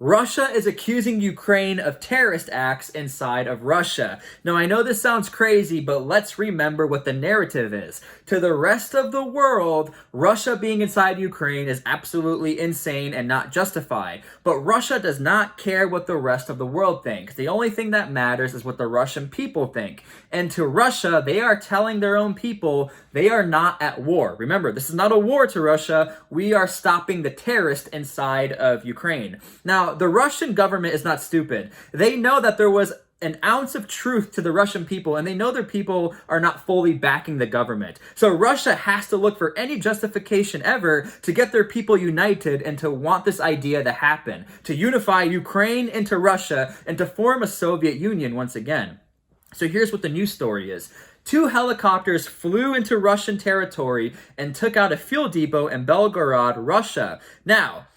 Russia is accusing Ukraine of terrorist acts inside of Russia. Now, I know this sounds crazy, but let's remember what the narrative is. To the rest of the world, Russia being inside Ukraine is absolutely insane and not justified. But Russia does not care what the rest of the world thinks. The only thing that matters is what the Russian people think. And to Russia, they are telling their own people they are not at war. Remember, this is not a war to Russia. We are stopping the terrorists inside of Ukraine. Now, the Russian government is not stupid. They know that there was an ounce of truth to the Russian people, and they know their people are not fully backing the government. So Russia has to look for any justification ever to get their people united and to want this idea to happen, to unify Ukraine into Russia and to form a Soviet Union once again. So here's what the news story is. 2 helicopters flew into Russian territory and took out a fuel depot in Belgorod, Russia. Now,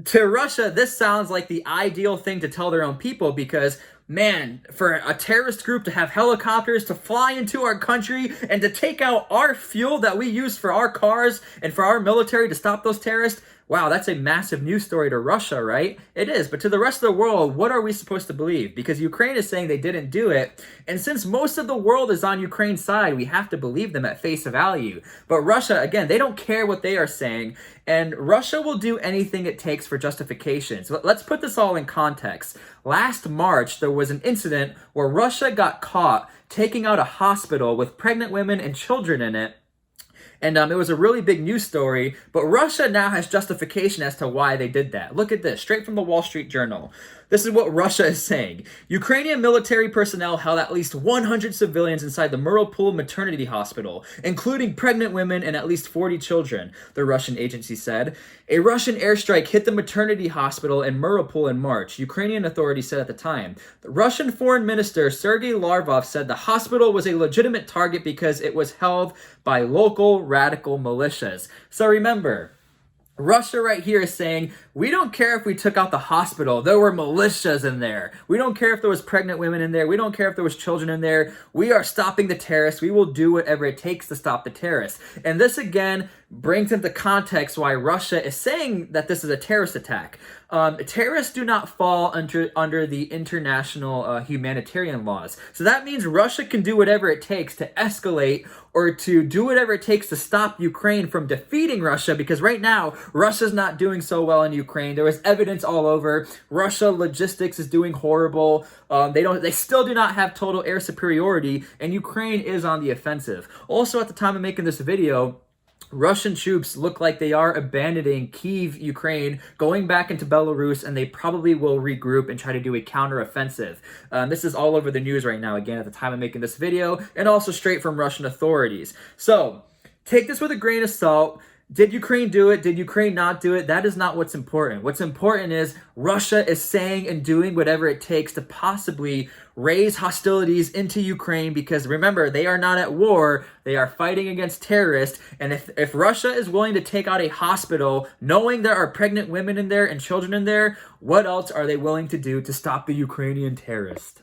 to Russia, this sounds like the ideal thing to tell their own people because, man, for a terrorist group to have helicopters to fly into our country and to take out our fuel that we use for our cars and for our military to stop those terrorists, wow, that's a massive news story to Russia, right? It is, but to the rest of the world, what are we supposed to believe? Because Ukraine is saying they didn't do it, and since most of the world is on Ukraine's side, we have to believe them at face value. But Russia, again, they don't care what they are saying, and Russia will do anything it takes for justification. So let's put this all in context. Last March, there was an incident where Russia got caught taking out a hospital with pregnant women and children in it. And it was a really big news story, but Russia now has justification as to why they did that. Look at this, straight from the Wall Street Journal. This is what Russia is saying. Ukrainian military personnel held at least 100 civilians inside the Mariupol maternity hospital, including pregnant women and at least 40 children, the Russian agency said. A Russian airstrike hit the maternity hospital in Mariupol in March, Ukrainian authorities said at the time. The Russian Foreign Minister Sergei Lavrov said the hospital was a legitimate target because it was held by local radical militias. So remember, Russia right here is saying, we don't care if we took out the hospital. There were militias in there. We don't care if there was pregnant women in there. We don't care if there was children in there. We are stopping the terrorists. We will do whatever it takes to stop the terrorists. And this again brings into context why Russia is saying that this is a terrorist attack. Terrorists do not fall under the international humanitarian laws. So that means Russia can do whatever it takes to escalate or to do whatever it takes to stop Ukraine from defeating Russia, because right now Russia's not doing so well in Ukraine. There was evidence all over. Russia logistics is doing horrible. They still do not have total air superiority, and Ukraine is on the offensive. Also, at the time of making this video, Russian troops look like they are abandoning Kyiv, Ukraine, going back into Belarus, and they probably will regroup and try to do a counteroffensive. This is all over the news right now, again, at the time of making this video, and also straight from Russian authorities. So, take this with a grain of salt. Did Ukraine do it? Did Ukraine not do it? That is not what's important. What's important is Russia is saying and doing whatever it takes to possibly raise hostilities into Ukraine, because remember, they are not at war. They are fighting against terrorists. And if Russia is willing to take out a hospital, knowing there are pregnant women in there and children in there, what else are they willing to do to stop the Ukrainian terrorists?